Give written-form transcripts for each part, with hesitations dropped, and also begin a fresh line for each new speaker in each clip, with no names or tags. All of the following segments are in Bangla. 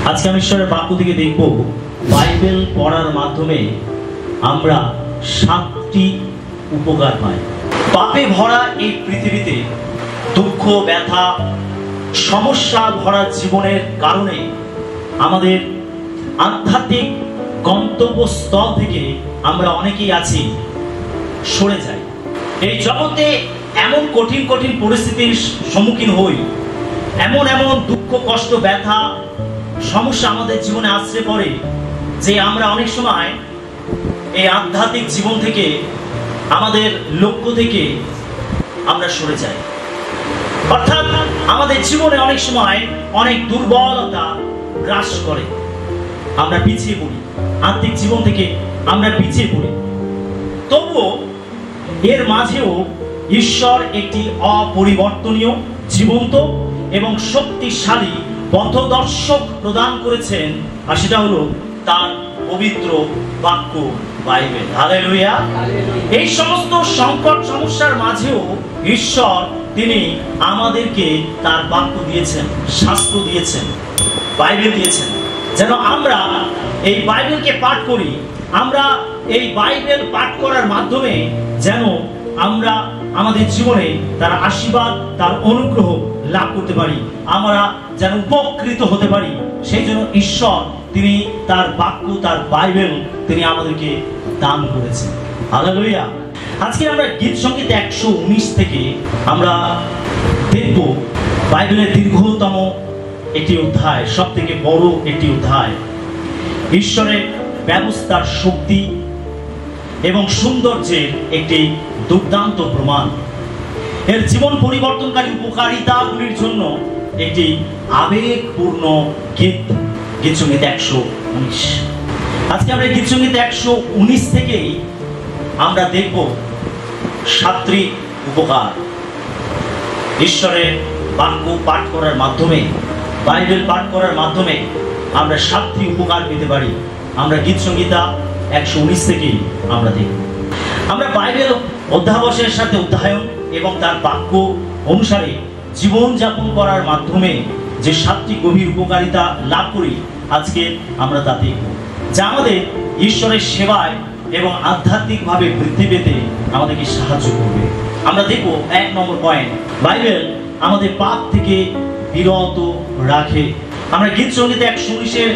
আজকে আমি ঈশ্বরের বাক্য থেকে দেখব বাইবেল পড়ার মাধ্যমে আমরা 7টি উপকার পাই। পাপে ভরা এই পৃথিবীতে দুঃখ ব্যথা সমস্যা ভরা জীবনের কারণে আমাদের আধ্যাত্মিক গন্তব্যস্থল থেকে আমরা অনেকেই আছি সরে যাই। এই জগতে এমন কঠিন কঠিন পরিস্থিতির সম্মুখীন হই, এমন এমন দুঃখ কষ্ট ব্যথা সমস্যা আমাদের জীবনে আশ্রয় পড়ে যে আমরা অনেক সময় এই আধ্যাত্মিক জীবন থেকে আমাদের লক্ষ্য থেকে আমরা সরে যাই। অর্থাৎ আমাদের জীবনে অনেক সময় অনেক দুর্বলতা গ্রাস করে, আমরা পিছিয়ে পড়ি, আত্মিক জীবন থেকে আমরা পিছিয়ে পড়ি। তবুও এর মাঝেও ঈশ্বর একটি অপরিবর্তনীয় জীবন্ত এবং শক্তিশালী পথদর্শক প্রদান করেছেন, আর সেটা হলো তার পবিত্র বাক্য বাইবেল। হালেলুয়া। এই সমস্ত সংকট সমস্যার মাঝেও ঈশ্বর তিনি আমাদেরকে তার বাক্য দিয়েছেন, শাস্ত্র দিয়েছেন, বাইবেল দিয়েছেন, যেন আমরা এই বাইবেলকে পাঠ করি। আমরা এই বাইবেল পাঠ করার মাধ্যমে যেন আমরা আমাদের জীবনে তার আশীর্বাদ তার অনুগ্রহ লাভ করতে পারি, আমরা যেন উপকৃত হতে পারি। সেই জন্য ঈশ্বর তিনি তার বাক্য তার বাইবেল তিনি আমাদেরকে দান করেছেন। হালেলুয়া। আজকে আমরা গীত সংগীত 119 থেকে আমরা দেখব বাইবেলের দীর্ঘতম একটি অধ্যায়, সব থেকে বড় একটি অধ্যায়, ঈশ্বরের ব্যবস্থার শক্তি এবং সৌন্দর্যের একটি দুর্দান্ত প্রমাণ। এর জীবন পরিবর্তনকারী উপকারিতাগুলির জন্য একটি আবেগপূর্ণ গীত, গীত সংগীত 119। আজকে আমরা গীত সংগীত 119 থেকেই আমরা দেখব 7টি উপকার। ঈশ্বরের বাক্য পাঠ করার মাধ্যমে, বাইবেল পাঠ করার মাধ্যমে আমরা 7টি উপকার পেতে পারি। আমরা গীত সংহিতা 119 থেকেই আমরা দেখব। আমরা বাইবেল অধ্যাবসায়ের সাথে অধ্যয়ন এবং তার বাক্য অনুসারে জীবনযাপন করার মাধ্যমে যে 7টি গভীর উপকারিতা লাভ করি, আজকে আমরা তা দেখব, যা আমাদের ঈশ্বরের সেবায় এবং আধ্যাত্মিকভাবে বৃদ্ধি পেতে আমাদেরকে সাহায্য করবে। আমরা দেখব 1 নম্বর পয়েন্ট, বাইবেল আমাদের পাপ থেকে বিরত রাখে। আমরা গীত সংগীত 119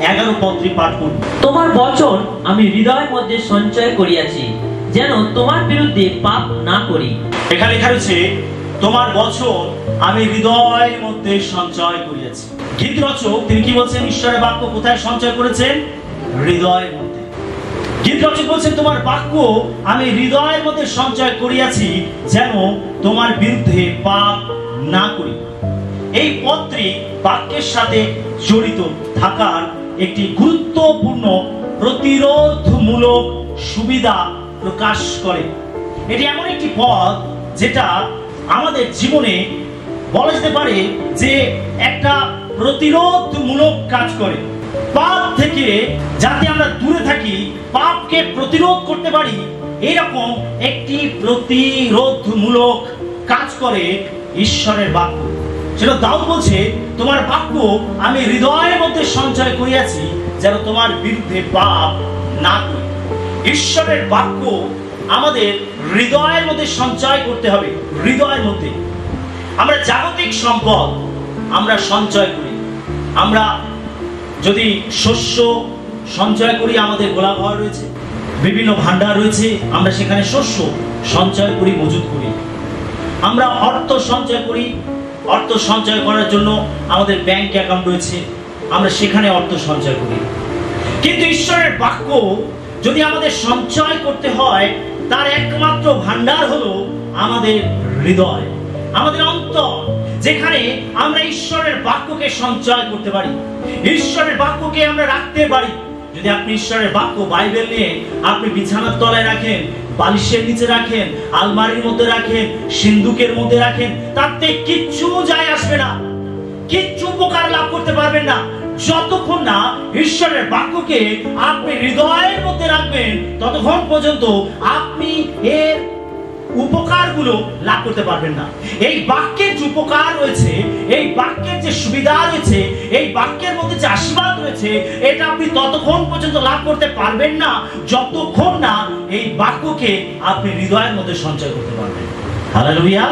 11 পদটি পাঠ করব।
তোমার বচন আমি হৃদয়ের মধ্যে সঞ্চয় করিয়াছি, যেন তোমার বিরুদ্ধে পাপ না করি।
এখানে লেখা রয়েছে তোমার বচন আমি হৃদয়ের মধ্যে সঞ্চয় করিয়াছি। গীত রচক তিনি কি বলছেন? ঈশ্বরের বাক্য কোথায় সঞ্চয় করেছেন? হৃদয়ের মধ্যে। গীত রচক বলছেন তোমার বাক্য আমি হৃদয়ের মধ্যে সঞ্চয় করিয়াছি, যেন তোমার বিরুদ্ধে পাপ না করি। এই পদটি বাক্যের সাথে জড়িত থাকার একটি গুরুত্বপূর্ণ প্রতিরোধমূলক সুবিধা প্রকাশ করে। এটি এমন একটি পদ যেটা আমাদের জীবনে বলা যেতে পারে যে একটা প্রতিরোধমূলক কাজ করে। পাপ থেকে যাতে আমরা দূরে থাকি, পাপকে প্রতিরোধ করতে পারি, এরকম একটি প্রতিরোধমূলক কাজ করে ঈশ্বরের বাক্য। সেটা দাউদ বলছে তোমার বাক্য আমি হৃদয়ের মধ্যে সঞ্চয় করিয়াছি, যেন তোমার বিরুদ্ধে পাপ না করি। ঈশ্বরের বাক্য আমাদের হৃদয়ের মধ্যে সঞ্চয় করতে হবে। হৃদয়ের মধ্যে আমরা জাগতিক সম্পদ আমরা সঞ্চয় করি। আমরা যদি শস্য সঞ্চয় করি, আমাদের গোলাঘর রয়েছে, বিভিন্ন ভান্ডার রয়েছে, আমরা সেখানে শস্য সঞ্চয় করি, মজুত করি। আমরা অর্থ সঞ্চয় করি, অর্থ সঞ্চয় করার জন্য আমাদের ব্যাংক অ্যাকাউন্ট রয়েছে, আমরা সেখানে অর্থ সঞ্চয় করি। কিন্তু ঈশ্বরের বাক্য যদি আমাদের সঞ্চয় করতে হয়, তার একমাত্র ভান্ডার হলো আমাদের হৃদয়, আমাদের অন্তর, যেখানে আমরা ঈশ্বরের বাক্যকে সঞ্চয় করতে পারি, ঈশ্বরের বাক্যকে আমরা রাখতে পারি। যদি আপনি ঈশ্বরের বাক্য বাইবেল নিয়ে আপনি বিছানার তলায় রাখেন, বালিশের নিচে রাখেন, আলমারির মধ্যে রাখেন, সিন্ধুকের মধ্যে রাখেন, তাতে কিচ্ছু যায় আসবে না, কিচ্ছু উপকার লাভ করতে পারবেন না। যতক্ষণ না ঈশ্বরের বাক্যকে আপনি হৃদয়ের মধ্যে রাখবেন, ততক্ষণ পর্যন্ত আপনি এর উপকারগুলো লাভ করতে পারবেন না। এই বাক্যের যে উপকার রয়েছে, এই বাক্যের যে সুবিধা রয়েছে, এই বাক্যের মধ্যে যে আশীর্বাদ বলছে এটা আপনি ততক্ষণ পর্যন্ত লাভ করতে পারবেন না যতক্ষণ না এই বাক্যকে আপনি হৃদয়ের মধ্যে সঞ্চয় করতে পারবেন। হালেলুয়া।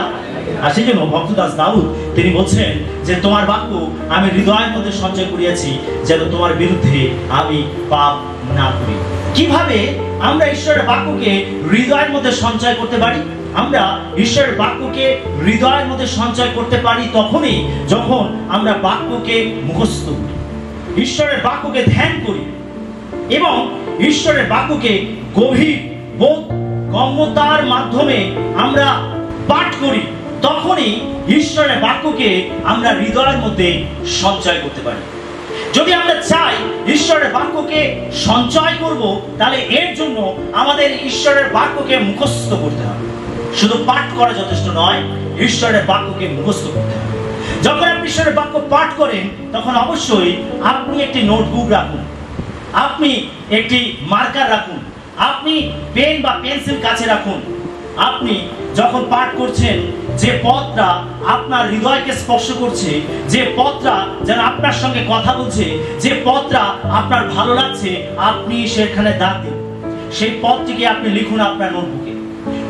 আর সেই জন্য ভক্তদাস দাউদ তিনি বলছেন যে তোমার বাক্য আমি হৃদয়ের মধ্যে সঞ্চয় করিয়াছি যেন তোমার বিরুদ্ধে আমি পাপ না করি। কিভাবে আমরা ঈশ্বরের বাক্যকে হৃদয়ের মধ্যে সঞ্চয় করতে পারি? আমরা ঈশ্বরের বাক্যকে হৃদয়ের মধ্যে সঞ্চয় করতে পারি তখনই যখন আমরা বাক্যকে মুখস্থ করি, ঈশ্বরের বাক্যকে ধ্যান করি এবং ঈশ্বরের বাক্যকে গভীর বোধ গম্যতার মাধ্যমে আমরা পাঠ করি। তখনই ঈশ্বরের বাক্যকে আমরা হৃদয়ের মধ্যে সঞ্চয় করতে পারি। যদি আমরা চাই ঈশ্বরের বাক্যকে সঞ্চয় করব, তাহলে এর জন্য আমাদের ঈশ্বরের বাক্যকে মুখস্থ করতে হবে। শুধু পাঠ করা যথেষ্ট নয়, ঈশ্বরের বাক্যকে মুখস্থ করতে হবে। যখন আপনি ঈশ্বরের বাক্য পাঠ করেন তখন অবশ্যই আপনি একটি নোটবুক রাখুন, আপনি একটি মার্কার রাখুন, আপনি পেন বা পেন্সিল কাছে রাখুন। আপনি যখন পাঠ করছেন, যে পথটা আপনার হৃদয়কে স্পর্শ করছে, যে পথটা যেন আপনার সঙ্গে কথা বলছে, যে পথটা আপনার ভালো লাগছে, আপনি সেখানে দাগ দিন। সেই পথটিকে আপনি লিখুন আপনার নোটবুকে,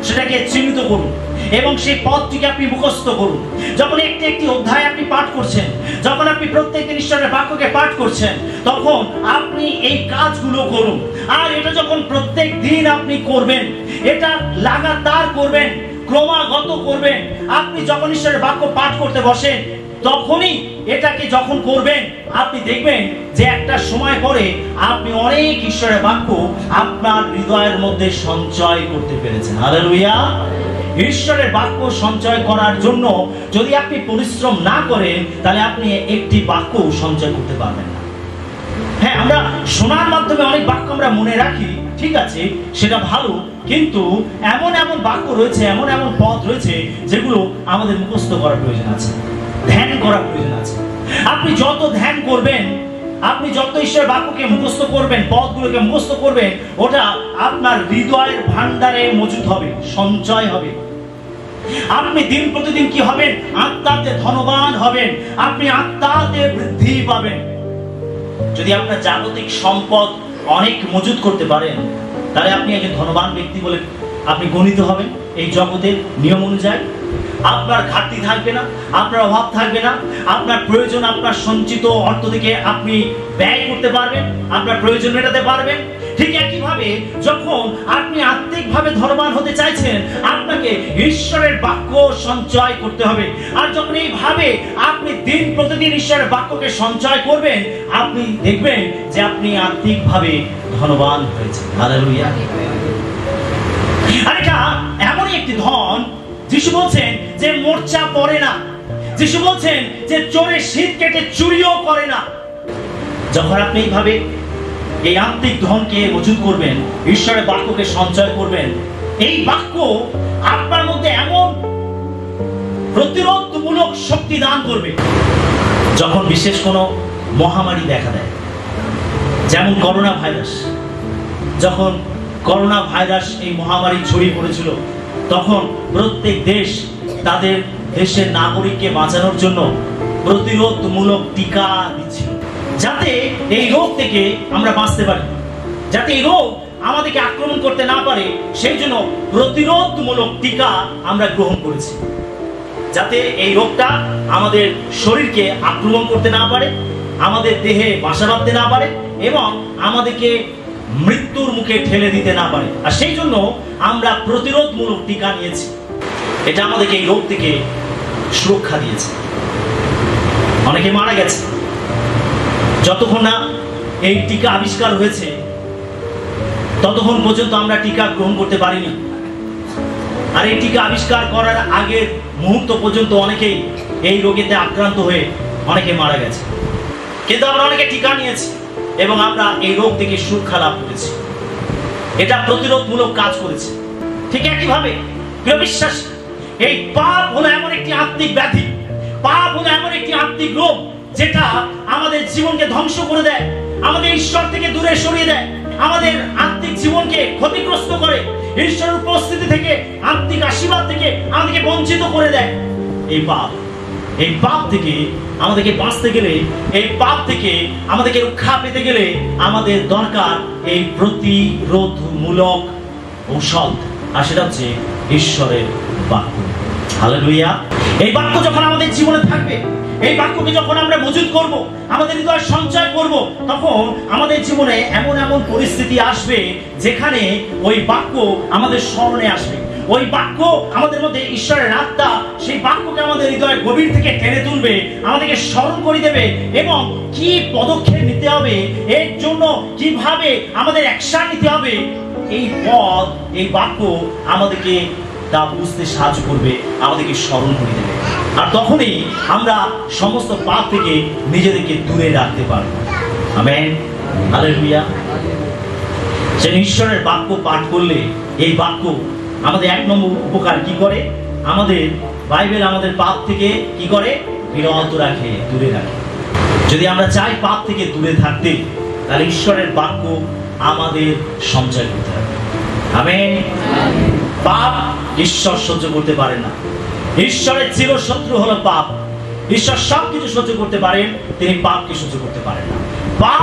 সেটাকে চিহ্নিত করুন এবং সেই পথটিকে আপনি মুখস্থ করুন। যখন একটি একটি অধ্যায় আপনি পাঠ করছেন, যখন আপনি প্রত্যেকদিন ঈশ্বরের বাক্যকে পাঠ করছেন, তখন আপনি এই কাজগুলো করুন। আর এটা যখন প্রত্যেক দিন আপনি করবেন, এটা লাগাতার করবেন, ক্রমাগত করবেন। আপনি যখন ঈশ্বরের বাক্য পাঠ করতে বসেন তখনই এটাকে যখন করবেন, আপনি দেখবেন যে একটা সময় পরে আপনি অনেক ঈশ্বরের বাক্য আপনার হৃদয়ের মধ্যে সঞ্চয় করতে পেরেছেন। হালেলুয়া। ঈশ্বরের বাক্য সঞ্চয় করার জন্য যদি আপনি পরিশ্রম না করেন, তাহলে আপনি একটি বাক্য সঞ্চয় করতে পারবেন না। হ্যাঁ, আমরা শোনার মাধ্যমে অনেক বাক্য আমরা মনে রাখি, ঠিক আছে, সেটা ভালো, কিন্তু এমন এমন বাক্য রয়েছে, এমন এমন পথ রয়েছে যেগুলো আমাদের মুখস্থ করার প্রয়োজন আছে, ধ্যান করার প্রয়োজন আছে। আপনি যত ধ্যান করবেন, আপনি যত ঈশ্বরের বাক্যকে মুখস্থ করবেন, পথগুলোকে মুখস্থ করবেন, ওটা আপনার হৃদয়ের ভান্ডারে মজুদ হবে, সঞ্চয় হবে। আপনি দিন প্রতিদিন কি হবেন? আত্মাতে ধনবান হবেন, আপনি আত্মাতে বৃদ্ধি পাবেন। যদি আপনার জাগতিক সম্পদ অনেক মজুদ করতে পারেন, তাহলে আপনি একজন ধনবান ব্যক্তি বলে আপনি গণিত হবেন এই জগতের নিয়ম অনুযায়ী। আপনার ঘাটতি থাকবে না, আপনার অভাব থাকবে না, আপনার প্রয়োজন, আপনার সঞ্চিত অর্থ থেকে আপনি ব্যয় করতে পারবেন, আপনার প্রয়োজন মেটাতে পারবেন। ঠিক একইভাবে যখন আপনি আত্মিকভাবে ধনবান হতে চাইছেন, আপনাকে ঈশ্বরের বাক্য সঞ্চয় করতে হবে। আর যখন এইভাবে আপনি দিন প্রতিদিন ঈশ্বরের বাক্যকে সঞ্চয় করবেন, আপনি দেখবেন যে আপনি আত্মিকভাবে ধনবান হয়েছেন। হালেলুয়া। আর এটা এমনই একটি ধন, যিশু বলছেন যে মোর্চা পড়ে না, যিশু বলছেন যে চোরের শীত কেটে চুরিও করে না। যখন আপনি এইভাবে এই আত্মিক ধনকে মজুদ করবেন, ঈশ্বরের বাক্যকে সঞ্চয় করবেন, এই বাক্য আপনার মধ্যে এমন প্রতিরোধমূলক শক্তি দান করবে। যখন বিশেষ কোনো মহামারী দেখা দেয়, যেমন করোনা ভাইরাস, যখন করোনা ভাইরাস এই মহামারী ছড়িয়ে পড়েছিল, তখন প্রত্যেক দেশ তাদের দেশের নাগরিককে বাঁচানোর জন্য প্রতিরোধমূলক টিকা দিচ্ছিল, যাতে এই রোগ থেকে আমরা বাঁচতে পারি, যাতে এই রোগ আমাদেরকে আক্রমণ করতে না পারে। সেই জন্য প্রতিরোধমূলক টিকা আমরা গ্রহণ করেছি, যাতে এই রোগটা আমাদের শরীরকে আক্রমণ করতে না পারে, আমাদের দেহে বাসা বাঁধতে না পারে এবং আমাদেরকে মৃত্যুর মুখে ঠেলে দিতে না পারে। আর সেই জন্য আমরা প্রতিরোধমূলক টিকা নিয়েছি। এটা আমাদেরকে এই রোগ থেকে সুরক্ষা দিয়েছে। অনেকে মারা গেছে, যতক্ষণ না এই টিকা আবিষ্কার হয়েছে ততক্ষণ পর্যন্ত আমরা টিকা গ্রহণ করতে পারিনি। আর এই টিকা আবিষ্কার করার আগের মুহূর্ত পর্যন্ত অনেকেই এই রোগেতে আক্রান্ত হয়ে অনেকে মারা গেছে, কিন্তু আমরা অনেকে টিকা নিয়েছি এবং আমরা এই রোগ থেকে সুরক্ষা লাভ করেছি। এটা প্রতিরোধমূলক কাজ করেছে। ঠিক একইভাবে প্রিয় বিশ্বাস, এই পাপ হলো এমন একটি আত্মিক ব্যাধি, পাপ হলো এমন একটি আত্মিক রোগ যেটা আমাদের জীবনকে ধ্বংস করে দেয়, আমাদের ঈশ্বর থেকে দূরে সরিয়ে দেয়, আমাদের আত্মিক জীবনকে ক্ষতিগ্রস্ত করে, ঈশ্বরের উপস্থিতি থেকে, আত্মিক আশীর্বাদ থেকে আমাদেরকে বঞ্চিত করে দেয়। এই পাপ এই পাপ থেকে আমাদেরকে বাঁচতে গেলে, এই পাপ থেকে আমাদেরকে রক্ষা পেতে গেলে আমাদের দরকার এই প্রতিরোধমূলক ঔষধ, আর সেটা হচ্ছে ঈশ্বরের বাক্য। হালেলুয়া। এই বাক্য যখন আমাদের জীবনে থাকবে, এই বাক্যকে যখন আমরা মজুদ করব, আমাদের হৃদয়ে সঞ্চয় করব, তখন আমাদের জীবনে এমন এমন পরিস্থিতি আসবে যেখানে ওই বাক্য আমাদের স্মরণে আসবে। ওই বাক্য আমাদের মধ্যে ঈশ্বরের আত্মা সেই বাক্যকে আমাদের হৃদয়ের গভীর থেকে টেনে তুলবে, আমাদেরকে স্মরণ করে দেবে এবং কি পদক্ষেপ নিতে হবে, এর জন্য কিভাবে আমাদের অ্যাকশন নিতে হবে, এই পথ, এই বাক্য আমাদেরকে তা বুঝতে সাহায্য করবে, আমাদেরকে স্মরণ করে দেবে। আর তখনই আমরা সমস্ত পাপ থেকে নিজেদেরকে দূরে রাখতে পারবো। আমেন। হালেলুয়া। সেই ঈশ্বরের বাক্য পাঠ করলে এই বাক্য আমাদের এক নম্বর উপকার কি করে, আমাদের বাইবেল আমাদের পাপ থেকে কি করে, বিরত রাখে, দূরে রাখে। যদি আমরা চাই পাপ থেকে দূরে থাকতে, তাহলে ঈশ্বরের বাক্য আমাদের সঞ্চয় করতে হবে। আমেন। পাপ ঈশ্বর সহ্য করতে পারে না। ঈশ্বরের চিরশত্রু হলো পাপ। ঈশ্বর সবকিছু সহ্য করতে পারেন, তিনি পাপকে সহ্য করতে পারেন না। পাপ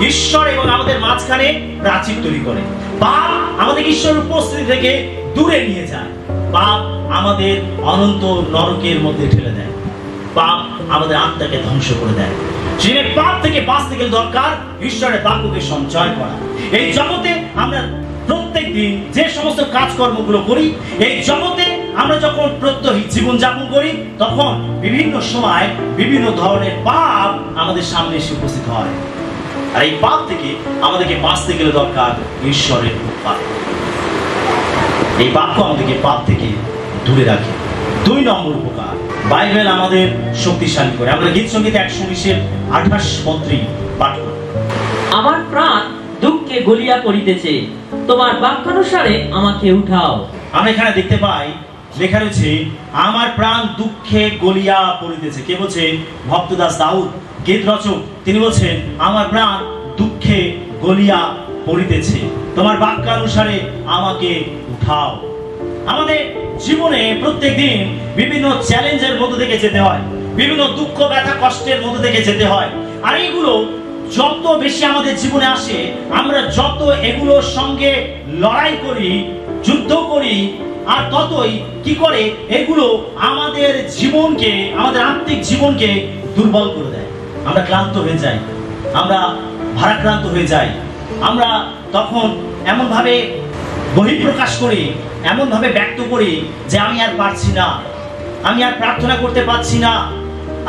ঈশ্বর এবং আমাদের মাঝখানে প্রাচীর তৈরি করে। পাপ আমাদের ঈশ্বরের উপস্থিতি থেকে দূরে নিয়ে যায়। পাপ আমাদের অনন্ত নরকের মধ্যে ঠেলে দেয়। পাপ আমাদের আত্মাকে ধ্বংস করে দেয়। সেই পাপ থেকে বাঁচতে গেলে দরকার ঈশ্বরের বাক্যকে সঞ্চয় করা। এই জগতে আমরা প্রত্যেক দিন যে সমস্ত কাজকর্মগুলো করি, এই জগতে আমরা যখন প্রত্যহী জীবন যাপন করি, তখন বিভিন্ন সময় বিভিন্ন ধরনের পাপ আমাদের সামনে এসে উপস্থিত হয়। আর এই পাপ থেকে আমাদেরকে বাঁচতে গেলে দরকার ঈশ্বরের বাক্য। এই বাক্য আমাদেরকে পাপ থেকে দূরে রাখে। 2 নম্বর উপকার, বাইবেল আমাদের শক্তিশালী করে। আমরা গীত সংগীত 119:28 পাঠ করি।
আমার প্রাণ দুঃখে গলিয়া পড়িতেছে, তোমার বাক্যানুসারে আমাকে উঠাও।
আমরা এখানে দেখতে পাই লেখা রয়েছে আমার প্রাণ দুঃখে গলিয়া পড়িতেছে। কে বলছে? ভক্তদাস দাউদ, গীত রচক। তিনি বলছেন আমার প্রাণ দুঃখে গলিয়া পড়িতেছে, তোমার বাক্যানুসারে আমাকে উঠাও। আমাদের জীবনে প্রত্যেকদিন বিভিন্ন চ্যালেঞ্জের মধ্যে থেকে যেতে হয়, বিভিন্ন দুঃখ ব্যথা কষ্টের মধ্যে থেকে যেতে হয়। আর এগুলো যত বেশি আমাদের জীবনে আসে, আমরা যত এগুলোর সঙ্গে লড়াই করি, যুদ্ধ করি, আর ততই কি করে এগুলো আমাদের জীবনকে, আমাদের আত্মিক জীবনকে দুর্বল করে দেয়। আমরা ক্লান্ত হয়ে যাই, আমরা ভারাক্রান্ত হয়ে যাই। আমরা তখন এমন ভাবে বহিঃপ্রকাশ করি, এমন ভাবে ব্যক্ত করি যে আমি আর পারছি না, আমি আর প্রার্থনা করতে পারছি না,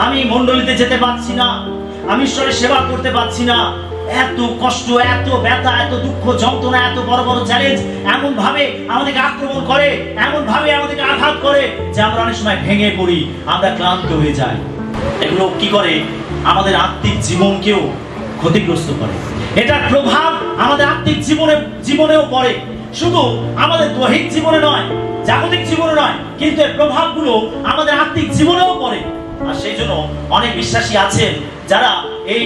আমি মণ্ডলীতে যেতে পারছি না, আমি ঈশ্বরের সেবা করতে পারছি না। এত কষ্ট, এত ব্যথা, এত দুঃখ যন্ত্রণা, এত বড় বড় চ্যালেঞ্জ এমন ভাবে আমাদেরকে আক্রমণ করে, এমন ভাবে আমাদেরকে আঘাত করে যে আমরা অনেক সময় ভেঙে পড়ি, আমরা ক্লান্ত হয়ে যাই। এগুলো কি করে? আমাদের আত্মিক জীবনকেও ক্ষতিগ্রস্ত করে। এটার প্রভাব আমাদের আত্মিক জীবনেও পড়ে। শুধু আমাদের দৈহিক জীবনে নয়, জাগতিক জীবনে নয়, কিন্তু এর প্রভাবগুলো আমাদের আত্মিক জীবনেও পড়ে। আর সেই জন্য অনেক বিশ্বাসী আছেন যারা এই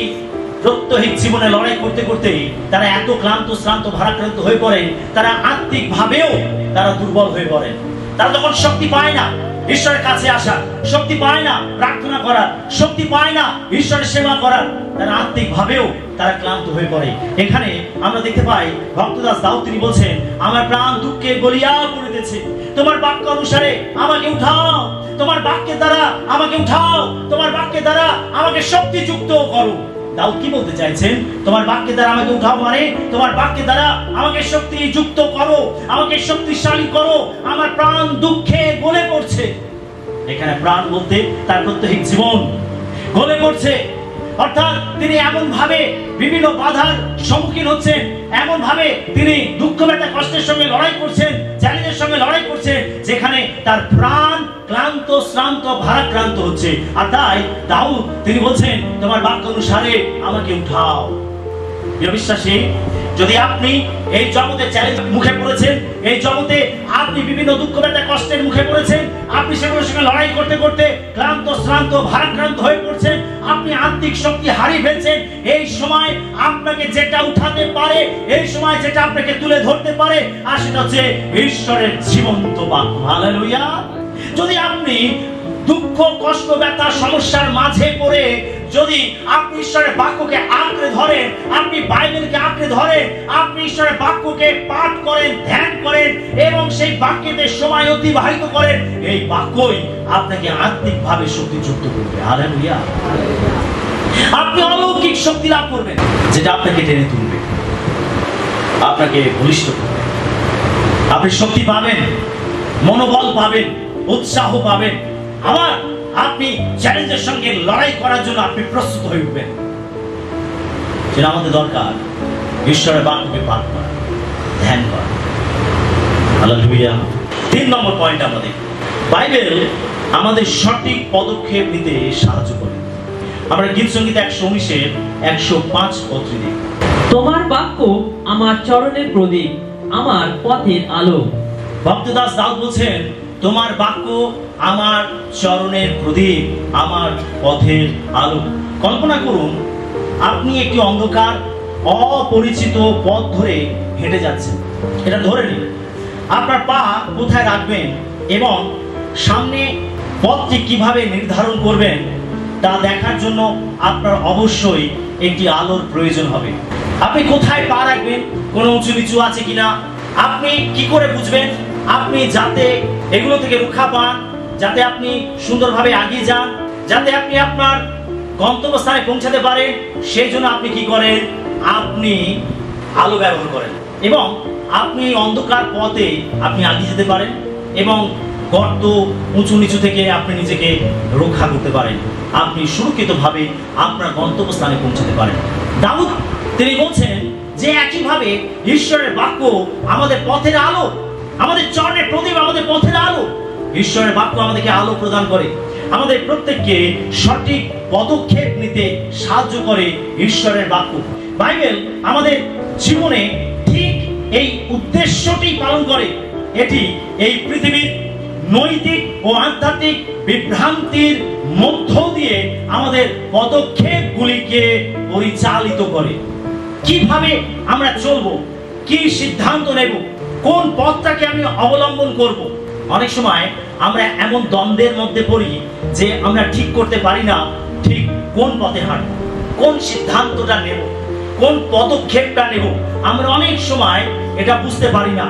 প্রত্যহিক জীবনে লড়াই করতে করতে তারা এত ক্লান্ত, শ্রান্ত, ভারাক্রান্ত হয়ে পড়েন, তারা আত্মিক ভাবেও তারা দুর্বল হয়ে পড়েন। তারা তখন শক্তি পায় না ঈশ্বরের কাছে আসার, শক্তি পায় না প্রার্থনা করার, শক্তি পায় না ঈশ্বরের সেবা করার। তারা আত্মিক ভাবেও তারা ক্লান্ত হয়ে পড়ে। এখানে আমরা দেখতে পাই ভক্তদাস দাউদ তিনি বলছেন আমার প্রাণ দুঃখে গলিয়া পড়িতেছে, তোমার বাক্য অনুসারে আমাকে উঠাও, তোমার বাক্যের দ্বারা আমাকে উঠাও, তোমার বাক্যের দ্বারা আমাকে শক্তিযুক্ত করো। দাউদ কি বলতে চাইছেন? তোমার বাক্যের দ্বারা আমাকে উঠাও মানে তোমার বাক্যের দ্বারা আমাকে শক্তিযুক্ত করো, আমাকে শক্তিশালী করো। আমার প্রাণ দুঃখে গলে পড়ছে। এখানে প্রাণ বলতে তার প্রত্যেক জীবন গলে পড়ছে, অর্থাৎ তিনি এমন ভাবে বিভিন্ন বাধার সম্মুখীন হচ্ছেন, এমন ভাবে তিনি দুঃখ ব্যথা কষ্টের সঙ্গে লড়াই করছেন, চ্যালেঞ্জের সঙ্গে লড়াই করছেন, যেখানে তার প্রাণ ক্লান্ত, শ্রান্ত, ভারাক্রান্ত হচ্ছে। আর তাই দাউদ তিনি বলছেন তোমার বাক্য অনুসারে আমাকে উঠাও। বিশ্বাসী, যদি আপনি এই জগতে চ্যালেঞ্জ মুখে পড়েছেন, এই জগতে আপনি বিভিন্ন দুঃখ ব্যথা কষ্টের মুখে পড়েছেন, আপনি সেগুলোর সঙ্গে লড়াই করতে করতে ক্লান্ত, শ্রান্ত, ভারাক্রান্ত হয়ে পড়ছেন, আপনি আত্মিক শক্তি হারিয়ে ফেলছেন, এই সময় আপনাকে যেটা উঠাতে পারে, এই সময় যেটা আপনাকে তুলে ধরতে পারে, আর সেটা হচ্ছে ঈশ্বরের জীবন্ত বাক্য। হালেলুয়া। যদি আপনি দুঃখ কষ্ট ব্যথা সমস্যার মাঝে পড়ে যদি আপনি ঈশ্বরের বাক্যকে আঁকড়ে ধরেন, আপনি বাইবেলকে আঁকড়ে ধরেন, আপনি ঈশ্বরের বাক্যকে পাঠ করেন, ধ্যান করেন এবং সেই বাক্যেতে সময় অতিবাহিত করেন, এই বাক্যই আপনাকে আত্মিকভাবে শক্তিযুক্ত করবে। হালেলুয়া। আপনি অলৌকিক শক্তি লাভ করবেন, যেটা আপনাকে টেনে তুলবে, আপনাকে বলিষ্ঠ করবে। আপনি শক্তি পাবেন, মনোবল পাবেন, উৎসাহ পাবেন। আবার আপনি চ্যালেঞ্জের সঙ্গে লড়াই করার জন্য আপনি প্রস্তুত হয়ে উঠবেন। যেটা আমাদের দরকার ঈশ্বরের বাক্যকে পাঠ করা, ধ্যান করা। হালেলুয়া। 3 নম্বর পয়েন্ট আমাদের, বাইবেল আমাদের সঠিক পদক্ষেপ নিতে সাহায্য করে। আমরা গীত সংগীত 119 105 পত্রে দেখি,
তোমার বাক্য আমার চরণের প্রদীপ, আমার পথের আলো।
ভক্তদাস দাউদ বলছেন, তোমার বাক্য আমার চরণের প্রদীপ, আমার পথের আলো। কল্পনা করুন, আপনি একটি অন্ধকার অপরিচিত পথ ধরে হেঁটে যাচ্ছেন। এটা ধরে নিন, আপনার পা কোথায় রাখবেন এবং সামনে পথটি কিভাবে নির্ধারণ করবেন তা দেখার জন্য আপনার অবশ্যই একটি আলোর প্রয়োজন হবে। আপনি কোথায় পা রাখবেন, কোনো উঁচু নিচু আছে কিনা, আপনি কি করে বুঝবেন? আপনি যাতে এগুলো থেকে রক্ষা পান, যাতে আপনি সুন্দরভাবে এগিয়ে যান, যাতে আপনি আপনার গন্তব্যস্থানে পৌঁছাতে পারেন, সেই জন্য আপনি কি করেন? আপনি আলো ব্যবহার করেন এবং আপনি অন্ধকার পথে আপনি এগিয়ে যেতে পারেন এবং গর্ত উঁচু নিচু থেকে আপনি নিজেকে রক্ষা করতে পারেন। আপনি সুরক্ষিতভাবে আপনার গন্তব্যস্থানে পৌঁছাতে পারেন। দাউদ তিনি বলছেন যে একইভাবে ঈশ্বরের বাক্য আমাদের পথের আলো, আমাদের চরণের প্রদীপ, আমাদের পথের আলো। ঈশ্বরের বাক্য আমাদেরকে আলো প্রদান করে, আমাদের প্রত্যেককে সঠিক পদক্ষেপ নিতে সাহায্য করে ঈশ্বরের বাক্য। বাইবেল আমাদের জীবনে ঠিক এই উদ্দেশ্যটি পালন করে। এটি এই পৃথিবীর নৈতিক ও আধ্যাত্মিক বিভ্রান্তির মধ্য দিয়ে আমাদের পদক্ষেপগুলিকে পরিচালিত করে। কিভাবে আমরা চলবো, কি সিদ্ধান্ত নেব, কোন পথটাকে আমি অবলম্বন করব। অনেক সময় আমরা এমন দ্বন্দ্বের মধ্যে পড়ি যে আমরা ঠিক করতে পারি না ঠিক কোন পথে হাঁটবো, কোন সিদ্ধান্তটা নেব, কোন পদক্ষেপটা নেব। আমরা অনেক সময় এটা বুঝতে পারি না।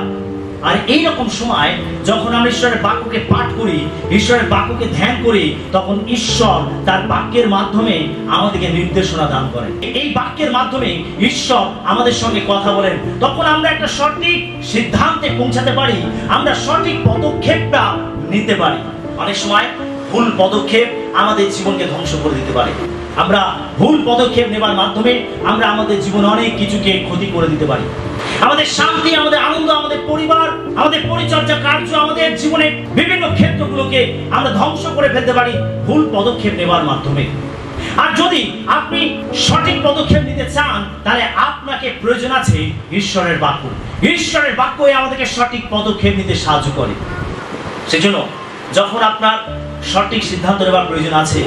আর এইরকম সময় যখন আমরা ঈশ্বরের বাক্যকে পাঠ করি, ঈশ্বরের বাক্যকে ধ্যান করি, তখন ঈশ্বর তার বাক্যের মাধ্যমে আমাদেরকে নির্দেশনা দান করেন। এই বাক্যের মাধ্যমে ঈশ্বর আমাদের সঙ্গে কথা বলেন। তখন আমরা একটা সঠিক সিদ্ধান্তে পৌঁছাতে পারি, আমরা সঠিক পদক্ষেপটা নিতে পারি। অনেক সময় ভুল পদক্ষেপ আমাদের জীবনকে ধ্বংস করে দিতে পারে। আমরা ভুল পদক্ষেপ নেবার মাধ্যমে আমরা আমাদের জীবনে অনেক কিছুকে ক্ষতি করে দিতে পারি। আমাদের শান্তি, আমাদের আনন্দ, আমাদের পরিবার, আমাদের পরিচর্যা কার্য, আমাদের জীবনের বিভিন্ন ক্ষেত্রগুলোকে আমরা ধ্বংস করে ফেলতে পারি ভুল পদক্ষেপ নেবার মাধ্যমে। আর যদি আপনি সঠিক পদক্ষেপ নিতে চান, তাহলে আপনাকে প্রয়োজন আছে ঈশ্বরের বাক্য। ঈশ্বরের বাক্যই আমাদেরকে সঠিক পদক্ষেপ নিতে সাহায্য করে। সেজন্য যখন আপনার সঠিক সিদ্ধান্ত নেবার প্রয়োজন আছে,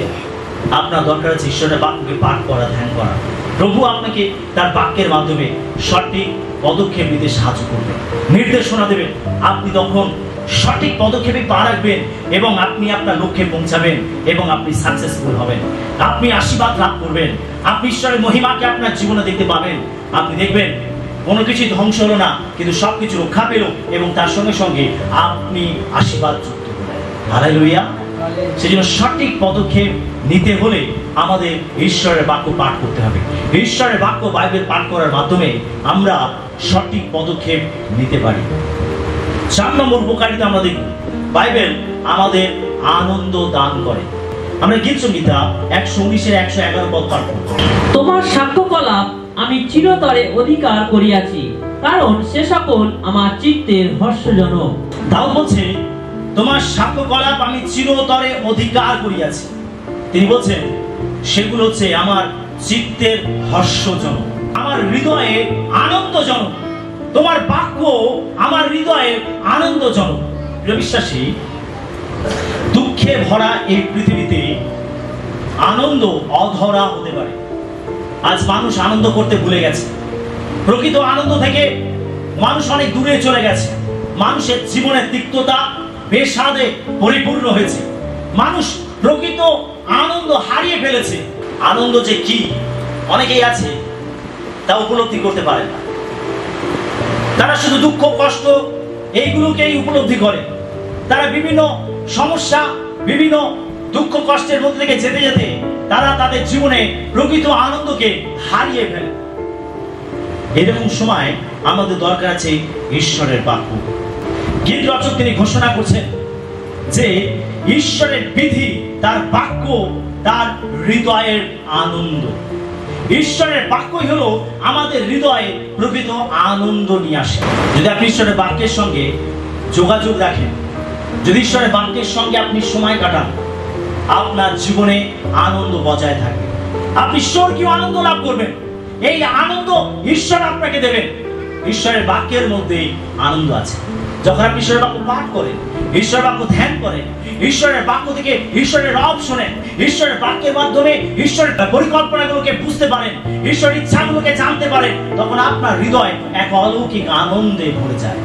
আপনার দরকার আছে ঈশ্বরের বাক্যকে পাঠ করা, ধ্যান করা। প্রভু আপনাকে তার বাক্যের মাধ্যমে সঠিক পদক্ষেপ নিতে সাহায্য করবেন, নির্দেশনা দেবেন। আপনি তখন সঠিক পদক্ষেপে পা রাখবেন এবং আপনি আপনার লক্ষ্যে পৌঁছাবেন এবং আপনি সাকসেসফুল হবেন, আপনি আশীর্বাদ লাভ করবেন, আপনি ঈশ্বরের মহিমাকে আপনার জীবনে দেখতে পাবেন। আপনি দেখবেন কোনো কিছুই ধ্বংস হলো না, কিন্তু সবকিছু রক্ষা পেল এবং তার সঙ্গে সঙ্গে আপনি আশীর্বাদ যুক্ত হলেন। হালেলুয়া। সেজন্য সঠিক পদক্ষেপ নিতে হলে আমাদের ঈশ্বরের বাক্য পাঠ করতে হবে। ঈশ্বরের বাক্য বাইবেল পাঠ করার মাধ্যমে আমরা সঠিক পদক্ষেপ নিতে পারি। 4 নম্বর উপকারিতা আমরা দেখব, বাইবেল আমাদের আনন্দ দান করে। আমরা গীত সংহিতা 119 111 পদ পাঠ করব।
তোমার সাক্ষ্যকলাপ আমি চিরতরে অধিকার করিয়াছি, কারণ সে সকল আমার চিত্তের হর্ষজনক।
দাউদ বলছে, তোমার সাক্ষ্যকলাপ আমি চিরতরে অধিকার করিয়াছি। তিনি বলছেন সেগুলো হচ্ছে আমার চিত্তের হর্ষজনক, আমার হৃদয়ে আনন্দজনক। তোমার বাক্য আমার হৃদয়ে আনন্দজনক। প্রিয় বিশ্বাসী, দুঃখে ভরা এই পৃথিবীতে আনন্দ অধরা হতে পারে। আজ মানুষ আনন্দ করতে ভুলে গেছে। প্রকৃত আনন্দ থেকে মানুষ অনেক দূরে চলে গেছে। মানুষের জীবনের তিক্ততা বেস্বাদে পরিপূর্ণ হয়েছে। মানুষ প্রকৃত আনন্দ হারিয়ে ফেলেছে। আনন্দ যে কি অনেকেই আছে তা উপলব্ধি করতে পারে না। তারা শুধু দুঃখ কষ্ট এইগুলোকেই উপলব্ধি করে। তারা বিভিন্ন সমস্যা বিভিন্ন দুঃখ কষ্টের মধ্যে থেকে যেতে যেতে তারা তাদের জীবনে প্রকৃত আনন্দকে হারিয়ে ফেলে। এরকম সময় আমাদের দরকার আছে ঈশ্বরের বাক্য। গীত রচক তিনি ঘোষণা করছেন যে ঈশ্বরের বিধি, তার বাক্য তার হৃদয়ের আনন্দ। ঈশ্বরের বাক্যই হলো আমাদের হৃদয়ে প্রকৃত আনন্দ নিয়ে আসে। যদি আপনি ঈশ্বরের বাক্যের সঙ্গে যোগাযোগ রাখেন, যদি ঈশ্বরের বাক্যের সঙ্গে আপনি সময় কাটান, আপনার জীবনে আনন্দ বজায় থাকবে। আপনি স্বর্গীয় আনন্দ লাভ করবেন। এই আনন্দ ঈশ্বর আপনাকে দেবেন। ঈশ্বরের বাক্যের মধ্যেই আনন্দ আছে। যখন আপনি ঈশ্বরের বাক্য পাঠ করেন, ঈশ্বরের বাক্য ধ্যান করেন, ঈশ্বরের বাক্য থেকে ঈশ্বরের রব শোনেন, ঈশ্বরের বাক্যের মাধ্যমে ঈশ্বরের পরিকল্পনাগুলোকে বুঝতে পারেন, ঈশ্বরের ইচ্ছাগুলোকে জানতে পারেন, তখন আপনার হৃদয় এক অলৌকিক আনন্দে ভরে যায়।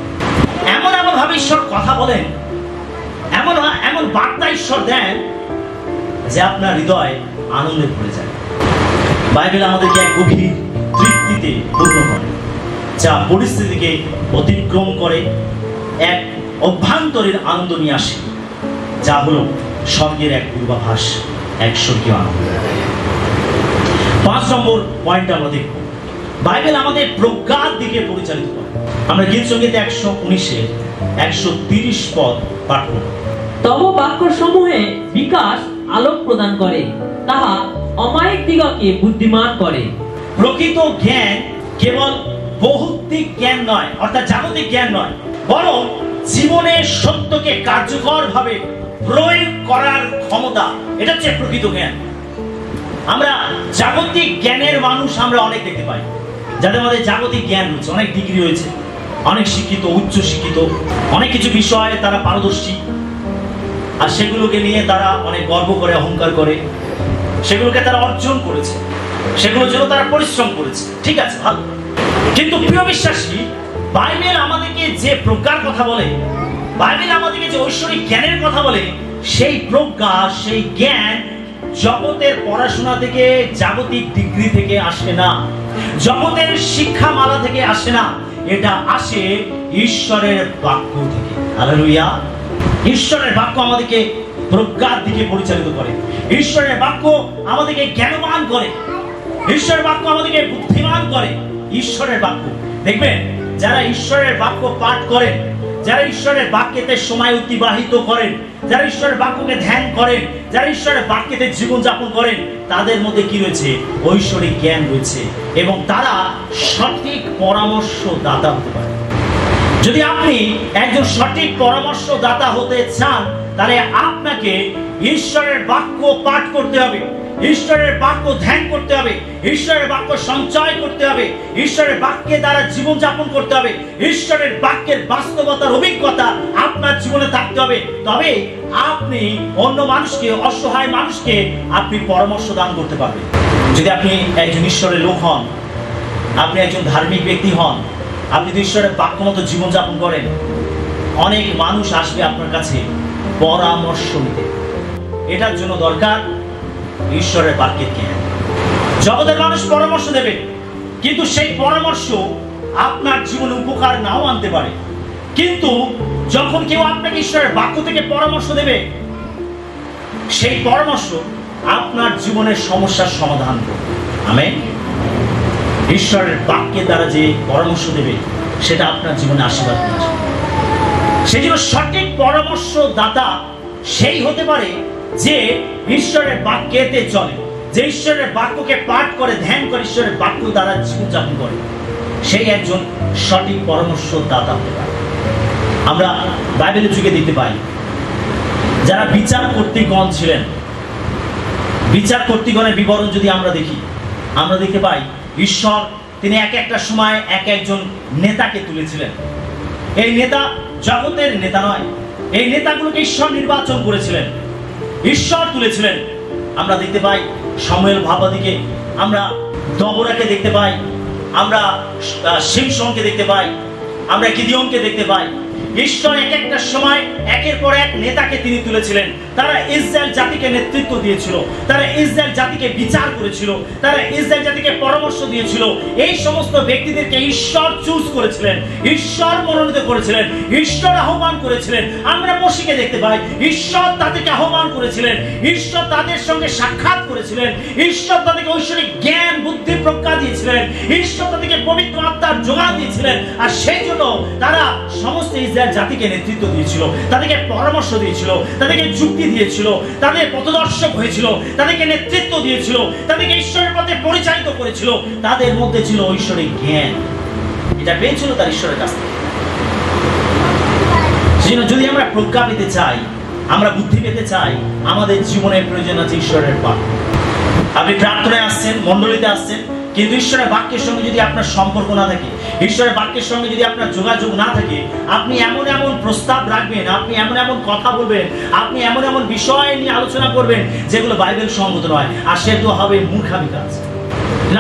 এমন এমন ভাবে ঈশ্বর কথা বলেন, এমন এমন বার্তা ঈশ্বর দেন যে আপনার হৃদয় আনন্দে ভরে যায়। বাইবেল আমাদেরকে এক গভীর তৃপ্তিতে পূর্ণ করে, যা পরিস্থিতিকে অতিক্রম করে এক অভ্যন্তরীণ আনন্দ নিয়ে আসে, যা হলো স্বর্গের এক পূর্বাভাস, এক স্বর্গীয় আনন্দ। 5 নম্বর পয়েন্ট আমরা দেখব, বাইবেল আমাদের প্রজ্ঞার দিকে পরিচালিত করে। আমরা গীত সঙ্গীত 119-এর 130 পদ পাঠ করব।
তব বাক্য সমূহে বিকাশ আলোক প্রদান করে, তাহা অমায়িক দিগকে বুদ্ধিমান করে।
প্রকৃত জ্ঞান কেবল ভৌতিক জ্ঞান নয়, অর্থাৎ জাগতিক জ্ঞান নয়, বরং জীবনের সত্যকে কার্যকর ভাবে প্রয়োগ করার ক্ষমতা, এটা হচ্ছে প্রকৃত জ্ঞান। আমরা জাগতিক জ্ঞানের মানুষ আমরা অনেক দেখতে পাই, যাদের মধ্যে জাগতিক জ্ঞান রয়েছে, অনেক ডিগ্রি রয়েছে, অনেক শিক্ষিত, উচ্চ শিক্ষিত, অনেক কিছু বিষয়ে তারা পারদর্শী, আর সেগুলোকে নিয়ে তারা অনেক গর্ব করে, অহংকার করে, সেগুলোকে তারা অর্জন করেছে, সেগুলোর জন্য তারা পরিশ্রম করেছে। ঠিক আছে, ভালো। কিন্তু প্রিয় বিশ্বাসী, বাইবেল আমাদেরকে যে প্রজ্ঞার কথা বলে, বাইবেল আমাদেরকে যে ঐশ্বরিক জ্ঞানের কথা বলে, সেই প্রজ্ঞা, সেই জ্ঞান জগতের পড়াশোনা থেকে, জাগতিক ডিগ্রি থেকে আসে না, জগতের শিক্ষামালা থেকে আসে না। এটা আসে ঈশ্বরের বাক্য থেকে। হালেলুয়া। ঈশ্বরের বাক্য আমাদেরকে প্রজ্ঞার দিকে পরিচালিত করে। ঈশ্বরের বাক্য আমাদেরকে জ্ঞানবান করে। ঈশ্বরের বাক্য আমাদেরকে বুদ্ধিমান করে। ঈশ্বরের বাক্য, দেখবেন যারা ঈশ্বরের বাক্য পাঠ করেন, যারা ঈশ্বরের বাক্যেতে সময় অতিবাহিত করেন, যারা ঈশ্বরের বাক্যকে ধ্যান করেন, যারা ঈশ্বরের বাক্যেতে জীবনযাপন করেন, তাদের মধ্যে কি রয়েছে? ঐশ্বরিক জ্ঞান রয়েছে, এবং তারা সঠিক পরামর্শদাতা হতে পারে। যদি আপনি একজন সঠিক পরামর্শদাতা হতে চান, তাহলে আপনাকে ঈশ্বরের বাক্য পাঠ করতে হবে, ঈশ্বরের বাক্য ধ্যান করতে হবে, ঈশ্বরের বাক্য সঞ্চয় করতে হবে, ঈশ্বরের বাক্যে দ্বারা জীবনযাপন করতে হবে, ঈশ্বরের বাক্যের বাস্তবতার অভিজ্ঞতা আপনার জীবনে থাকতে হবে। তবে আপনি অন্য মানুষকে, অসহায় মানুষকে আপনি পরামর্শ দান করতে পারবেন। যদি আপনি একজন ঈশ্বরের লোক হন, আপনি একজন ধার্মিক ব্যক্তি হন, আপনি যদি ঈশ্বরের বাক্য মতো জীবনযাপন করেন, অনেক মানুষ আসবে আপনার কাছে পরামর্শ নিতে। এটার জন্য দরকার ঈশ্বরের বাক্যের জ্ঞান। জগতের মানুষ পরামর্শ দেবে, কিন্তু সেই পরামর্শ আপনার জীবনে উপকার নাও আনতে পারে। কিন্তু যখন কেউ আপনাকে ঈশ্বরের বাক্য থেকে পরামর্শ দেবে, সেই পরামর্শ আপনার জীবনের সমস্যার সমাধান করবে। আমেন। ঈশ্বরের বাক্যের দ্বারা যে পরামর্শ দেবে, সেটা আপনার জীবনে আশীর্বাদ নিয়ে আসবে। সেই জন্য সঠিক পরামর্শদাতা সেই হতে পারে যে ঈশ্বরের বাক্যেতে চলে, যে ঈশ্বরের বাক্যকে পাঠ করে, ধ্যান করে, ঈশ্বরের বাক্য দ্বারা জীবনযাপন করে, সেই একজন সঠিক পরামর্শদাতা হতে পারে। আমরা বাইবেলের যুগে দেখতে পাই, যারা বিচার কর্তৃগণ ছিলেন, বিচার কর্তৃগণের বিবরণ যদি আমরা দেখি, আমরা দেখতে পাই ঈশ্বর তিনি এক একটা সময় এক একজন নেতাকে তুলেছিলেন। এই নেতা জগতের নেতা নয়, এই নেতাগুলোকে ঈশ্বর নির্বাচন করেছিলেন, ঈশ্বর তুলেছিলেন। আমরা দেখতে পাই শমূয়েল ভাবাদিকে, আমরা দবরাকে দেখতে পাই, আমরা শিমশনকে দেখতে পাই, আমরা গিদিয়নকে দেখতে পাই। ঈশ্বর এক একটা সময় একের পর এক নেতাকে তিনি তুলেছিলেন। তারা ইসরায়েল জাতিকে নেতৃত্ব দিয়েছিল, তারা ইসরায়েল জাতিকে বিচার করেছিল, তারা ইসরায়েল জাতিকে পরামর্শ দিয়েছিল। এই সমস্ত ব্যক্তিদেরকে ঈশ্বর চুজ করেছিলেন, ঈশ্বর মনোনীত করেছিলেন, ঈশ্বর আহ্বান করেছিলেন। আমরা মশিকে দেখতে পাই, ঈশ্বর তাদেরকে আহ্বান করেছিলেন, ঈশ্বর তাদের সঙ্গে সাক্ষাৎ করেছিলেন, ঈশ্বর তাদেরকে ঐশ্বরিক জ্ঞান বুদ্ধি প্রজ্ঞা দিয়েছিলেন, ঈশ্বর তাদেরকে পবিত্র আত্মার যোগান দিয়েছিলেন। আর সেই জন্য তারা সমস্ত ইসরায়েল জাতিকে নেতৃত্ব দিয়েছিল, তাদেরকে পরামর্শ দিয়েছিল, তাদেরকে যুক্তি দিয়েছিল, তাদের পথদর্শক হয়েছিল, তাদেরকে নেতৃত্ব দিয়েছিল, তাদেরকে ঈশ্বরের পথে পরিচালিত করেছিল। তাদের মধ্যে ছিল ঐশ্বরিক জ্ঞান, এটা পেয়েছিল তার ঈশ্বরের কাছ থেকে। সেজন্য যদি আমরা প্রজ্ঞা পেতে চাই, আমরা বুদ্ধি পেতে চাই, আমাদের জীবনের প্রয়োজন আছে ঈশ্বরের বাক্য। আপনি প্রার্থনায় আসছেন, মণ্ডলীতে আসছেন, কিন্তু ঈশ্বরের বাক্যের সঙ্গে যদি আপনার সম্পর্ক না থাকে, ঈশ্বরের বাক্যের সঙ্গে যদি আপনার যোগাযোগ না থাকে, আপনি এমন এমন প্রস্তাব রাখবেন, আপনি এমন এমন কথা বলবেন, আপনি এমন এমন বিষয় নিয়ে আলোচনা করবেন যেগুলো বাইবেল সম্মত নয়, আর সেটা হবে মূর্খামি কাজ।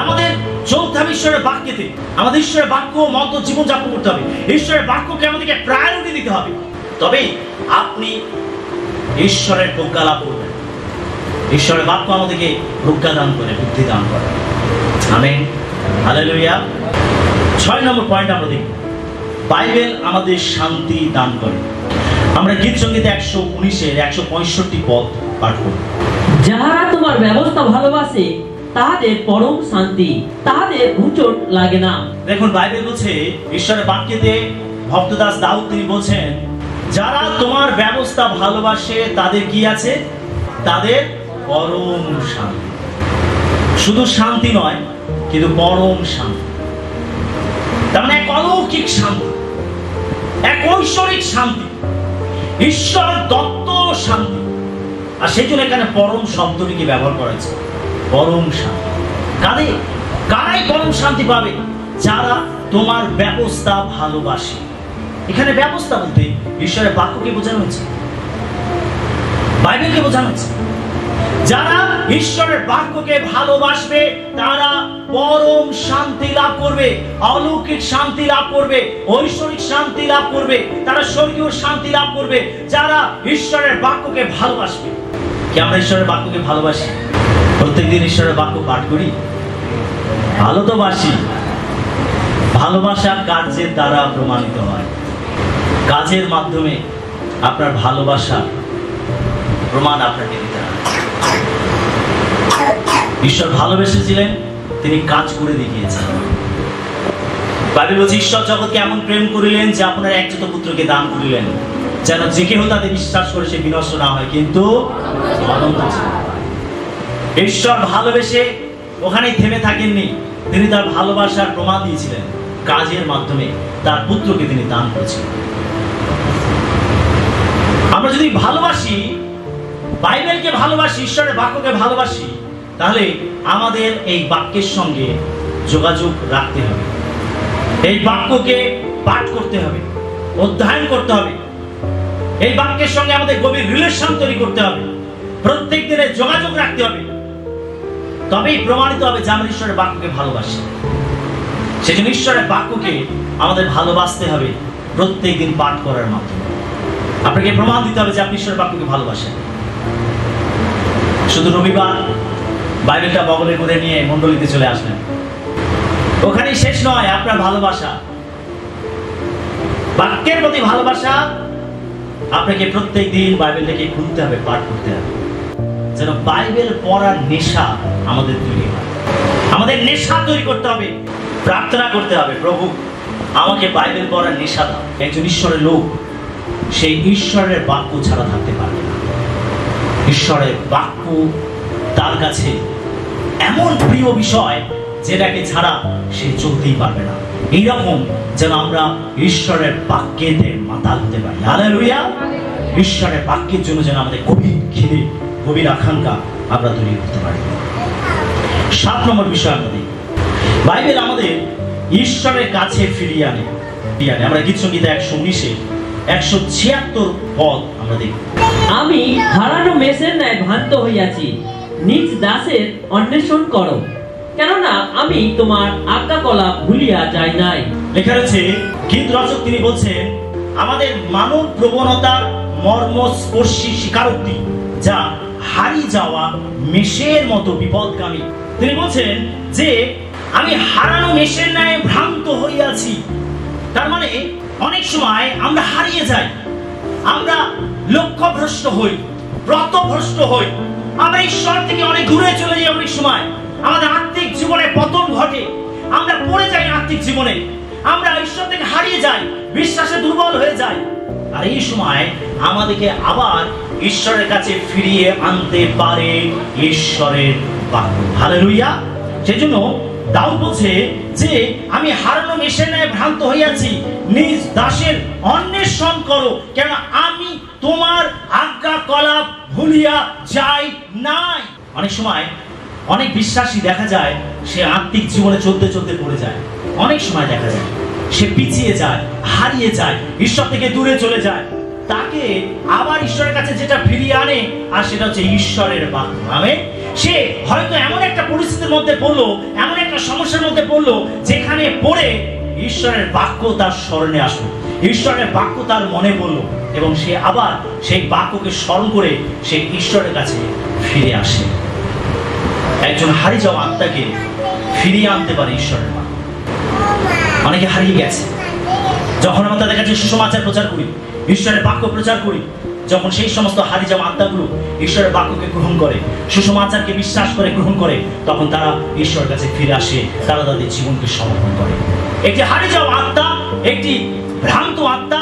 আমাদের চলতে হবে ঈশ্বরের বাক্যেতে, আমাদের ঈশ্বরের বাক্য মত জীবনযাপন করতে হবে, ঈশ্বরের বাক্যকে আমাদেরকে প্রায়োরিটি দিতে হবে। তবেই আপনি ঈশ্বরের প্রজ্ঞা লাভ করবেন। ঈশ্বরের বাক্য আমাদেরকে প্রজ্ঞা দান করে, বুদ্ধি দান করে। Amen, hallelujah. 6 নম্বর পয়েন্ট আমরা দেখব, বাইবেল আমাদের শান্তি দান করে। আমরা গীত সঙ্গীতে 119-এর 165 পদ পাঠ করব।
যাহারা তোমার ব্যবস্থা ভালোবাসে তাহাদের পরম শান্তি, তাহাদের হুঁচট লাগে না।
দেখুন, বাইবেল বলছে, ঈশ্বরের বাক্যেতে ভক্তদাস দাউদ তিনি বলছেন, যারা তোমার ব্যবস্থা ভালোবাসে তাদের কি আছে? তাদের পরম শান্তি। শুধু শান্তি নয়, কিন্তু পরম শান্তি। তার মানে এক অলৌকিক শান্তি, এক ঐশ্বরিক শান্তি, ঈশ্বর দত্ত শান্তি। আর সেই জন্য এখানে পরম শব্দটিকে ব্যবহার করা হয়েছে, পরম শান্তি। কারাই পরম শান্তি পাবে? যারা তোমার ব্যবস্থা ভালোবাসে। এখানে ব্যবস্থা বলতে ঈশ্বরের বাক্যকে বোঝানো হচ্ছে, বাইবেলকে বোঝানো হচ্ছে। যারা ঈশ্বরের বাক্যকে ভালোবাসবে তারা পরম শান্তি লাভ করবে, অলৌকিক শান্তি লাভ করবে, ঐশ্বরিক শান্তি লাভ করবে, তারা স্বর্গীয় শান্তি লাভ করবে যারা ঈশ্বরের বাক্যকে ভালোবাসবে। কি আমরা ঈশ্বরের বাক্যকে ভালোবাসি? প্রত্যেকদিন ঈশ্বরের বাক্য পাঠ করি? ভালো তো বাসি। ভালোবাসা কার্যের দ্বারা প্রমাণিত হয়। কাজের মাধ্যমে আপনার ভালোবাসা প্রমাণ আপনাকে দিতে হবে। ঈশ্বর ভালোবেসেছিলেন, তিনি কাজ করে দেখিয়েছেন। বাইবেল বলছে, ঈশ্বর জগৎকে এমন প্রেম করিলেন যে আপনার একজাত পুত্রকে দান করিলেন, যেন যে কেহ তাতে বিশ্বাস করে সে বিনষ্ট না হয়, কিন্তু অনন্ত জীবন পায়। ঈশ্বর ভালোবেসে ওখানেই থেমে থাকেননি, তিনি তার ভালোবাসার প্রমাণ দিয়েছিলেন। কাজের মাধ্যমে তার পুত্রকে তিনি দান করেছিলেন। আমরা যদি ভালোবাসি, বাইবেলকে ভালোবাসি, ঈশ্বরের বাক্যকে ভালোবাসি, তাহলে আমাদের এই বাক্যের সঙ্গে যোগাযোগ রাখতে হবে, এই বাক্যকে পাঠ করতে হবে, অধ্যয়ন করতে হবে, এই বাক্যের সঙ্গে আমাদের গভীর রিলেশন তৈরি করতে হবে, প্রত্যেক দিনে যোগাযোগ রাখতে হবে। তবেই প্রমাণিত হবে যে আমরা ঈশ্বরের বাক্যকে ভালোবাসি। সেজন্য ঈশ্বরের বাক্যকে আমাদের ভালোবাসতে হবে প্রত্যেক দিন পাঠ করার মাধ্যমে। আপনাকে প্রমাণ দিতে হবে যে আপনি ঈশ্বরের বাক্যকে ভালোবাসেন। শুধু রবিবার বাইবেলটা বগলে করে নিয়ে মণ্ডলীতে চলে আসলেন, ওখানেই শেষ নয়। আপনার ভালোবাসা, বাক্যের প্রতি ভালোবাসা, আপনাকে প্রত্যেক দিন বাইবেলটাকে খুলতে হবে, পাঠ করতে হবে, যেন বাইবেল পড়ার নেশা আমাদের তৈরি হয়। আমাদের নেশা তৈরি করতে হবে, প্রার্থনা করতে হবে, প্রভু আমাকে বাইবেল পড়ার নেশা দাও। একজন ঈশ্বরের লোক সেই ঈশ্বরের বাক্য ছাড়া থাকতে পারবে না। ঈশ্বরের বাক্য তার কাছে এমন প্রিয় বিষয় যেটাকে ছাড়া সে চলতেই পারবে না। এইরকম যেন আমরা ঈশ্বরের বাক্যেতে মাতাল হতে পারি। হালেলুয়া। ঈশ্বরের বাক্যের জন্য যেন আমাদের গভীর খিদে, গভীর আকাঙ্ক্ষা আমরা তৈরি করতে পারি। 7 নম্বর বিষয় আমরা দেখি, বাইবেল আমাদের ঈশ্বরের কাছে ফিরিয়ে আনে। আমরা গীত সঙ্গীতে 119-এর 176 পদ আমরা দেখি,
আমি হারানো মেষের ন্যায় ভ্রান্ত হইয়াছি, নিজ দাসের অন্বেষণ করো, কেননা আমি তোমার আজ্ঞাকলাপ ভুলিয়া যাই নাই।
লেখা রয়েছে, গীত রচক তিনি বলছেন, আমাদের মানব প্রবণতার মর্মস্পর্শী স্বীকারোক্তি, যা হারিয়ে যাওয়া মেষের মতো বিপদগামী। তিনি বলছেন যে আমি হারানো মেষের ন্যায় ভ্রান্ত হইয়াছি। তার মানে অনেক সময় আমরা হারিয়ে যাই, আমরা লক্ষ্যভ্রষ্ট হই, ব্রতভ্রষ্ট হই, আমরা ঈশ্বর থেকে অনেক দূরে চলে যাই। অনেক সময় আমাদের আত্মিক জীবনে পতন ঘটে, আমরা পড়ে যাই আত্মিক জীবনে, আমরা ঈশ্বর থেকে হারিয়ে যাই, বিশ্বাসে দুর্বল হয়ে যাই। আর এই সময় আমাদেরকে আবার ঈশ্বরের কাছে ফিরিয়ে আনতে পারে ঈশ্বরের বাক্য। হালেলুয়া। সেজন্য দাউদ বলছে যে আমি হারানো মেষের ন্যায় ভ্রান্ত হইয়াছি, নিজ দাসের অন্বেষণ করো, কেন আমি তোমার আজ্ঞা কলাপ ভুলিয়া যাই নাই। অনেক সময় অনেক বিশ্বাসী দেখা যায় সে আত্মিক জীবনে চলতে চলতে পড়ে যায়। অনেক সময় দেখা যায় সে পিছিয়ে যায়, হারিয়ে যায়, ঈশ্বর থেকে দূরে চলে যায়। তাকে আবার ঈশ্বরের কাছে যেটা ফিরিয়ে আনে, আর সেটা হচ্ছে ঈশ্বরের বাক্য। আমেন। সে হয়তো এমন একটা পরিস্থিতির মধ্যে পড়লো, এমন একটা সমস্যার মধ্যে পড়লো, যেখানে পড়ে ঈশ্বরের বাক্য তার স্মরণে আসলো, ঈশ্বরের বাক্য তার মনে পড়লো, এবং সে আবার সেই বাক্যকে স্মরণ করে সে ঈশ্বরের কাছে ফিরে আসে। একজন হারিয়ে যাওয়া আত্মাকে ফিরিয়ে আনতে পারে ঈশ্বরের বাক্য। অনেকে হারিয়ে গেছে, যখন আমরা তাদের কাছে সুসমাচার প্রচার করি, ঈশ্বরের বাক্য প্রচার করি, যখন সেই সমস্ত হারিয়ে যাওয়া আত্মাগুলো ঈশ্বরের বাক্যকে গ্রহণ করে, সুসমাচারকে বিশ্বাস করে গ্রহণ করে, তখন তারা ঈশ্বরের কাছে ফিরে আসে, তারা তাদের জীবনকে সমর্পণ করে। একটি হারিয়ে যাওয়া আত্মা, একটি ভ্রান্ত আত্মা,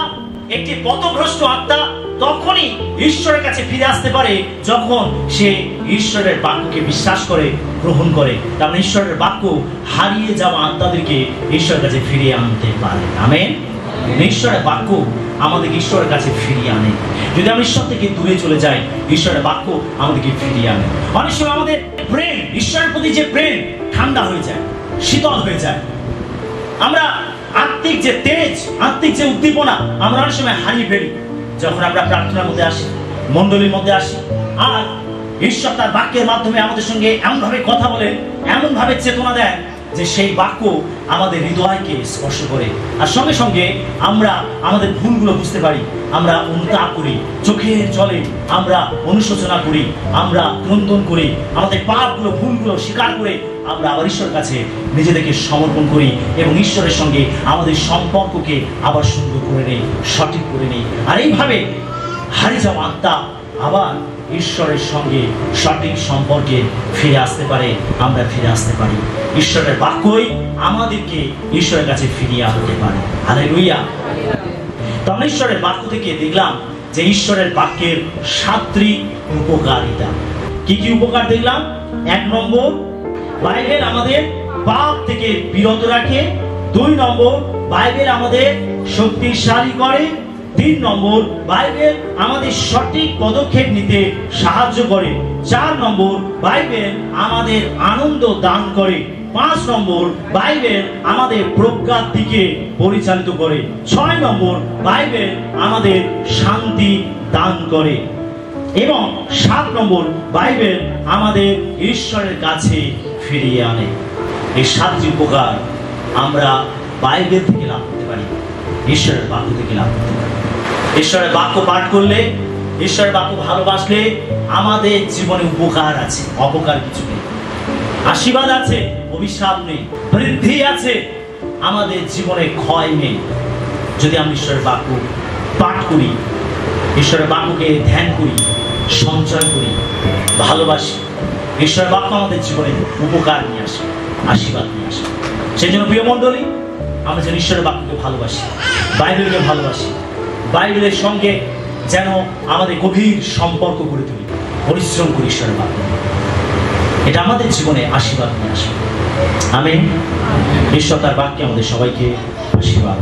একটি পথভ্রষ্ট আত্মা তখনই ঈশ্বরের কাছে ফিরে আসতে পারে যখন সে ঈশ্বরের বাক্যকে বিশ্বাস করে গ্রহণ করে। কারণ ঈশ্বরের বাক্য হারিয়ে যাওয়া আত্মাদেরকে ঈশ্বরের কাছে ফিরিয়ে আনতে পারে। আমেন। ঈশ্বরের বাক্য আমাদেরকে ঈশ্বরের কাছে ফিরিয়ে আনে। যদি আমরা ঈশ্বর থেকে দূরে চলে যাই, ঈশ্বরের বাক্য আমাদেরকে ফিরিয়ে আনে। অনেক সময় আমাদের প্রেম, ঈশ্বরের প্রতি যে প্রেম, ঠান্ডা হয়ে যায়, শীতল হয়ে যায়। আমরা আত্মিক যে তেজ, আত্মিক যে উদ্দীপনা, আমরা অনেক সময় হারিয়ে ফেলি যখন আমরা প্রার্থনার মধ্যে আসি, মণ্ডলীর মধ্যে আসি, আর ঈশ্বর তার বাক্যের মাধ্যমে আমাদের সঙ্গে এমনভাবে কথা বলেন, এমনভাবে চেতনা দেন যে সেই বাক্য আমাদের হৃদয়কে স্পর্শ করে। আর সঙ্গে সঙ্গে আমরা আমাদের ভুলগুলো বুঝতে পারি, আমরা অনুতাপ করি, চোখের জলে আমরা অনুশোচনা করি, আমরা ক্রন্দন করি, আমাদের পাপগুলো, ভুলগুলো স্বীকার করে আমরা আবার ঈশ্বরের কাছে নিজেদেরকে সমর্পণ করি, এবং ঈশ্বরের সঙ্গে আমাদের সম্পর্ককে আবার সুন্দর করে নেই, সঠিক করে নেই। আর এইভাবে হারিয়ে যাওয়া আত্মা আবার ঈশ্বরের সঙ্গে সঠিক সম্পর্কে ফিরে আসতে পারে, আমরা ফিরে আসতে পারি। ঈশ্বরের বাক্যই আমাদেরকে ঈশ্বরের কাছে ফিরিয়ে আনতে পারে। হালেলুয়া। তো আমরা ঈশ্বরের বাক্য থেকে দেখলাম যে ঈশ্বরের বাক্যের 7টি উপকারিতা। কি কি উপকার দেখলাম? 1 নম্বর, বাইবেল আমাদের পাপ থেকে বিরত রাখে। 2 নম্বর, বাইবেল আমাদের শক্তিশালী করে। 3 নম্বর, বাইবেল আমাদের সঠিক পদক্ষেপ নিতে সাহায্য করে। 4 নম্বর, বাইবেল আমাদের আনন্দ দান করে। 5 নম্বর, বাইবেল আমাদের প্রজ্ঞার দিকে পরিচালিত করে। 6 নম্বর, বাইবেল আমাদের শান্তি দান করে। এবং 7 নম্বর, বাইবেল আমাদের ঈশ্বরের কাছে ফিরিয়ে আনে। এই 7টি উপকার আমরা বাইবেল থেকে লাভ করতে পারি, ঈশ্বরের বাক্য থেকে লাভ করতে পারি। ঈশ্বরের বাক্য পাঠ করলে, ঈশ্বরের বাক্য ভালোবাসলে আমাদের জীবনে উপকার আছে, অপকার কিছু নেই। আশীর্বাদ আছে, অভিশাপ নেই। বৃদ্ধি আছে, আমাদের জীবনে ক্ষয় নেই। যদি আমরা ঈশ্বরের বাক্য পাঠ করি, ঈশ্বরের বাক্যকে ধ্যান করি, সঞ্চয় করি, ভালোবাসি, ঈশ্বরের বাক্য আমাদের জীবনে উপকার নিয়ে আসে, আশীর্বাদ নিয়ে আসে। সেই জন্য প্রিয় মণ্ডলী, আমরা যেন ঈশ্বরের বাক্যকে ভালোবাসি, বাইবেলকে ভালোবাসি, বাইবেলের সঙ্গে যেন আমাদের গভীর সম্পর্ক গড়ে তুলি, পরিশ্রম করি ঈশ্বরের বাক্য। এটা আমাদের জীবনে আশীর্বাদ নিয়ে আসে। আমেন। ঈশ্বর তার বাক্যে আমাদের সবাইকে আশীর্বাদ।